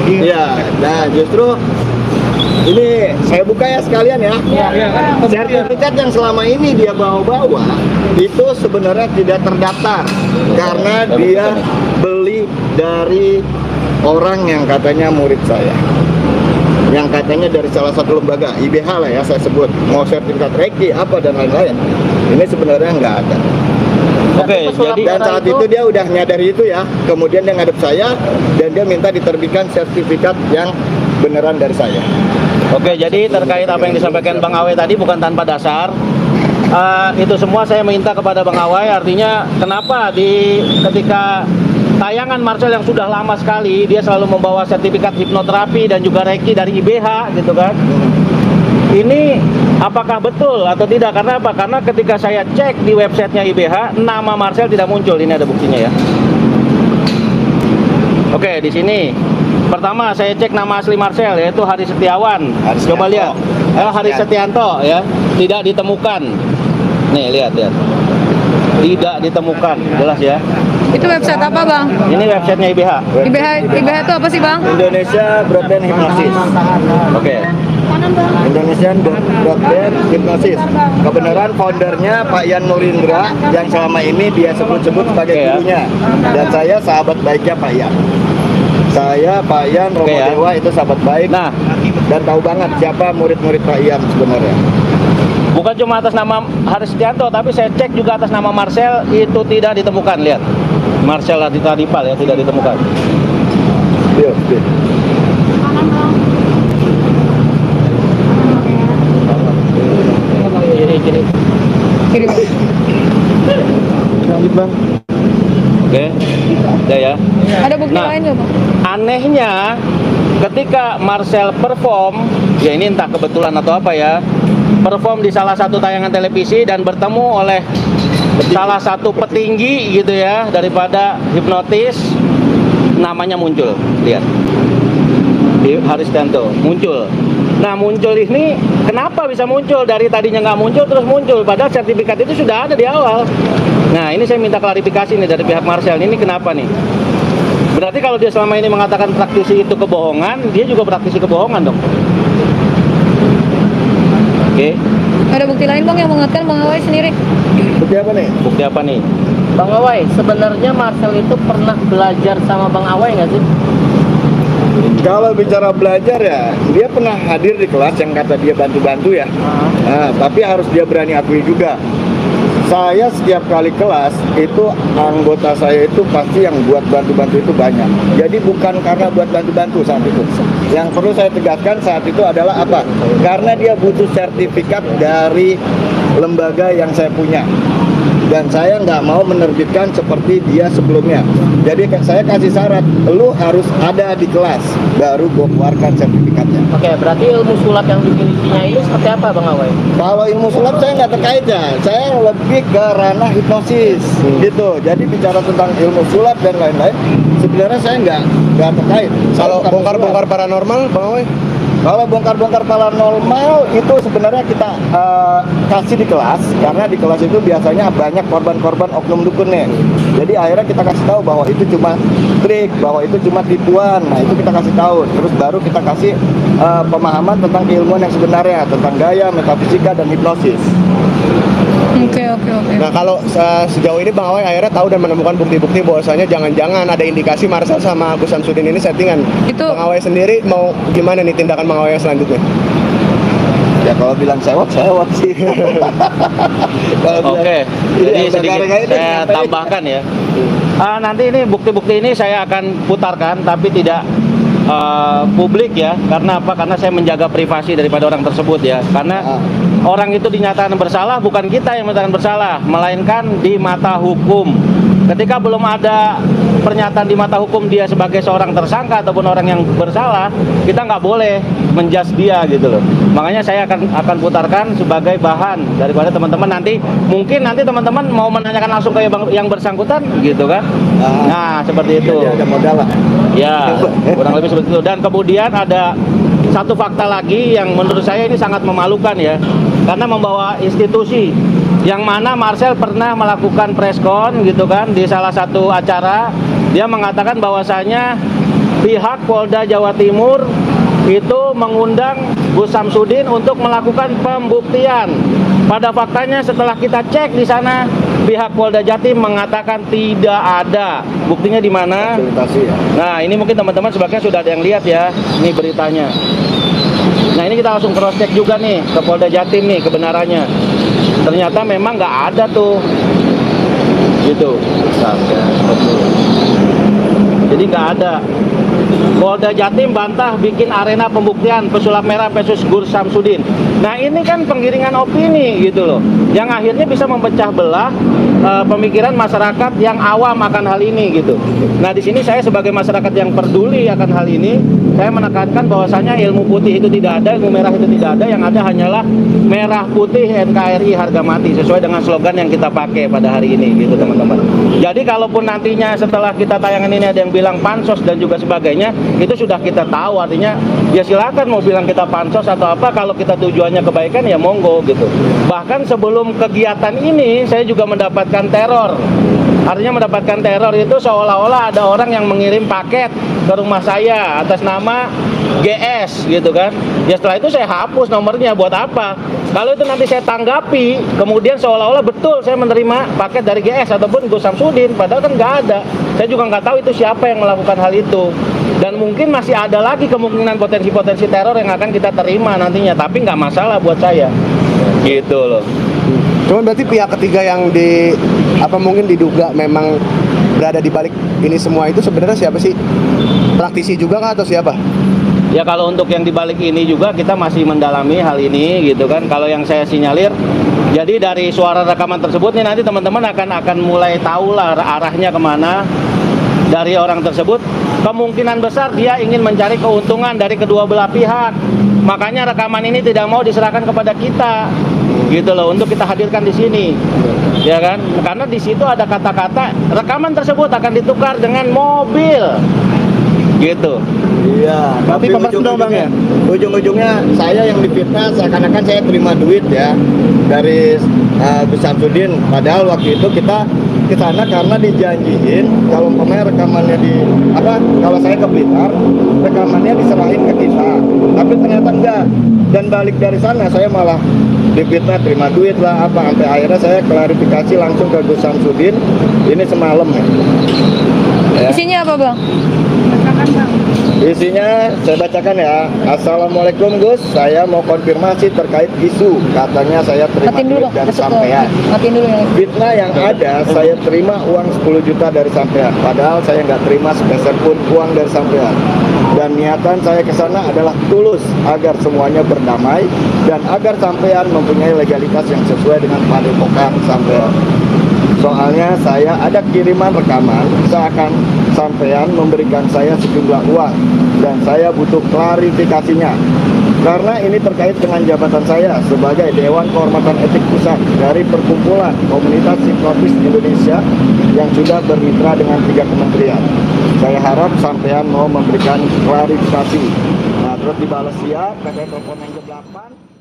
Iya, nah justru ini saya buka ya sekalian ya. Sertifikat yang selama ini dia bawa-bawa itu sebenarnya tidak terdaftar karena dia beli dari orang yang katanya murid saya, yang katanya dari salah satu lembaga IBH lah ya saya sebut, mau sertifikat Reiki apa dan lain-lain. Ini sebenarnya nggak ada. Oke, jadi Dan saat itu dia udah nyadari itu ya, kemudian dia ngadep saya dan dia minta diterbitkan sertifikat yang beneran dari saya. Oke, jadi terkait apa yang disampaikan Bang Awe tadi bukan tanpa dasar. Itu semua saya minta kepada Bang Awe, artinya kenapa ketika tayangan Marcel yang sudah lama sekali dia selalu membawa sertifikat hipnoterapi dan juga Reiki dari IBH gitu kan. Ini apakah betul atau tidak? Karena apa? Karena ketika saya cek di websitenya IBH, nama Marcel tidak muncul. Ini ada buktinya ya. Oke, di sini pertama saya cek nama asli Marcel yaitu Haris Setiawan. Coba lihat. Haris Setianto ya, tidak ditemukan. Nih lihat. Tidak ditemukan, jelas ya. Itu website apa, Bang? Ini websitenya IBH. IBH itu apa sih, Bang? Indonesia Broadband Hypnosis. Oke. Indonesian Broadband Hypnosis. Kebenaran foundernya Pak Yan Nurindra yang selama ini dia sebut-sebut sebagai gurunya. Dan saya sahabat baiknya Pak Yan. Saya Pak Yan Romo Dewa itu sahabat baik. Nah, dan tahu banget siapa murid-murid Pak Yan sebenarnya. Bukan cuma atas nama Haris Setianto, tapi saya cek juga atas nama Marcel itu tidak ditemukan. Lihat, Marcel Adita Dipal ya tidak ditemukan. Yuk. Kiri. Lanjut Bang. Oke, udah ya. Ada bukti lain nggak, Bang? Anehnya, ketika Marcel perform, ya ini entah kebetulan atau apa ya, perform di salah satu tayangan televisi dan bertemu oleh salah satu petinggi gitu ya daripada hipnotis, namanya muncul. Lihat, Haris Setianto muncul. Nah, muncul ini kenapa bisa muncul? Dari tadinya nggak muncul terus muncul, padahal sertifikat itu sudah ada di awal. Nah, ini saya minta klarifikasi nih dari pihak Marcel. Ini kenapa nih? Berarti kalau dia selama ini mengatakan praktisi itu kebohongan, dia juga praktisi kebohongan dong. Oke. Ada bukti lain, Bang, yang menguatkan Bang Awai sendiri? Bukti apa nih? Bukti apa nih? Bang Awai, sebenarnya Marcel itu pernah belajar sama Bang Awai nggak sih? Kalau bicara belajar ya, dia pernah hadir di kelas yang kata dia bantu-bantu ya. Nah, tapi harus dia berani akui juga. Saya setiap kali kelas itu anggota saya itu pasti yang buat bantu-bantu itu banyak. Jadi bukan karena buat bantu-bantu saat itu. Yang perlu saya tegaskan saat itu adalah apa? Karena dia butuh sertifikat dari lembaga yang saya punya. Dan saya nggak mau menerbitkan seperti dia sebelumnya. Jadi saya kasih syarat, lu harus ada di kelas, baru gue keluarkan sertifikatnya. Oke, berarti ilmu sulap yang dimilikinya ini seperti apa Bang Awai? Kalau ilmu sulap saya nggak terkait ya, saya lebih ke ranah hipnosis gitu. Jadi bicara tentang ilmu sulap dan lain-lain, sebenarnya saya nggak terkait. Kalau bongkar-bongkar paranormal, Bang Awai? Kalau bongkar-bongkar paranormal itu sebenarnya kita kasih di kelas, karena di kelas itu biasanya banyak korban-korban oknum dukun nih. Jadi akhirnya kita kasih tahu bahwa itu cuma trik, bahwa itu cuma tipuan. Nah itu kita kasih tahu. Terus baru kita kasih pemahaman tentang keilmuan yang sebenarnya, tentang gaya, metafisika, dan hipnosis. Oke. Nah kalau sejauh ini Bang Awai akhirnya tahu dan menemukan bukti-bukti bahwasanya jangan-jangan ada indikasi Marcel sama Agus Samsudin ini settingan. Itu Bang Awai sendiri mau gimana nih tindakan Bang Awai selanjutnya? Ya kalau bilang sewot sih. Oke, jadi sedikit saya tambahkan ya. Nanti ini bukti-bukti ini saya akan putarkan, tapi tidak publik ya. Karena apa? Karena saya menjaga privasi daripada orang tersebut ya. Karena orang itu dinyatakan bersalah, bukan kita yang menyatakan bersalah, melainkan di mata hukum. Ketika belum ada pernyataan di mata hukum dia sebagai seorang tersangka ataupun orang yang bersalah, kita nggak boleh menjudge dia gitu loh. Makanya saya akan putarkan sebagai bahan daripada teman-teman nanti, mungkin nanti teman-teman mau menanyakan langsung ke yang bersangkutan gitu kan. Nah seperti itu. Ada modal lah. Ya, kurang lebih seperti itu. Dan kemudian ada satu fakta lagi yang menurut saya ini sangat memalukan ya, karena membawa institusi yang mana Marcel pernah melakukan preskon gitu kan di salah satu acara. Dia mengatakan bahwasanya pihak Polda Jawa Timur itu mengundang Gus Samsudin untuk melakukan pembuktian. Pada faktanya setelah kita cek di sana, pihak Polda Jatim mengatakan tidak ada. Buktinya di mana? Fasilitasi ya. Nah, ini mungkin teman-teman sebagian sudah ada yang lihat ya, ini beritanya. Nah, ini kita langsung cross check juga nih ke Polda Jatim nih kebenarannya. Ternyata memang nggak ada tuh, gitu. Jadi nggak ada. Polda Jatim bantah bikin arena pembuktian pesulap merah versus Gus Samsudin. Nah, ini kan penggiringan opini gitu loh, yang akhirnya bisa memecah belah pemikiran masyarakat yang awam akan hal ini gitu. Nah, di sini saya sebagai masyarakat yang peduli akan hal ini, saya menekankan bahwasanya ilmu putih itu tidak ada, ilmu merah itu tidak ada, yang ada hanyalah merah putih NKRI harga mati sesuai dengan slogan yang kita pakai pada hari ini gitu teman-teman. Jadi kalaupun nantinya setelah kita tayangan ini ada yang bilang pansos dan juga sebagainya, itu sudah kita tahu, artinya ya silakan mau bilang kita pansos atau apa, kalau kita tujuannya kebaikan ya monggo gitu. Bahkan sebelum kegiatan ini saya juga mendapatkan teror. Artinya mendapatkan teror itu seolah-olah ada orang yang mengirim paket ke rumah saya atas nama GS gitu kan. Ya setelah itu saya hapus nomornya, buat apa? Kalau itu nanti saya tanggapi, kemudian seolah-olah betul saya menerima paket dari GS ataupun Gus Samsudin, padahal kan nggak ada. Saya juga nggak tahu itu siapa yang melakukan hal itu. Dan mungkin masih ada lagi kemungkinan potensi-potensi teror yang akan kita terima nantinya, tapi nggak masalah buat saya. Gitu loh. Cuman berarti pihak ketiga yang mungkin diduga memang berada di balik ini semua itu sebenarnya siapa sih? Praktisi juga kah atau siapa? Ya kalau untuk yang dibalik ini juga kita masih mendalami hal ini gitu kan. Kalau yang saya sinyalir, jadi dari suara rekaman tersebut nih nanti teman-teman akan mulai tahu lah arahnya kemana dari orang tersebut. Kemungkinan besar dia ingin mencari keuntungan dari kedua belah pihak. Makanya rekaman ini tidak mau diserahkan kepada kita, gitu loh, untuk kita hadirkan di sini, ya kan? Karena di situ ada kata-kata rekaman tersebut akan ditukar dengan mobil, gitu. Iya, tapi ujung-ujungnya, ujung-ujungnya saya yang difitnah seakan-akan saya terima duit ya dari Gus Samsudin. Padahal waktu itu kita ke sana karena dijanjiin kalau umpamanya rekamannya kalau saya ke Blitar, rekamannya diserahin ke kita. Tapi ternyata enggak. Dan balik dari sana saya malah difitnah terima duit lah sampai akhirnya saya klarifikasi langsung ke Gus Samsudin ini semalam ya. Isinya apa, Bang? Isinya saya bacakan ya. Assalamualaikum Gus, saya mau konfirmasi terkait isu katanya saya terima duit dari sampean. Matiin dulu ya. Fitnah yang ada, saya terima uang 10 juta dari sampean. Padahal saya nggak terima sepeser pun uang dari sampean. Dan niatan saya ke sana adalah tulus agar semuanya berdamai dan agar sampean mempunyai legalitas yang sesuai dengan padepokan sampean. Soalnya saya ada kiriman rekaman seakan sampean memberikan saya sejumlah uang dan saya butuh klarifikasinya. Karena ini terkait dengan jabatan saya sebagai Dewan Kehormatan Etik Pusat dari Perkumpulan Komunitas Psikologis Indonesia yang sudah bermitra dengan 3 kementerian. Saya harap sampean mau memberikan klarifikasi. Nah, terus dibalas siap, katanya telepon yang ke-8.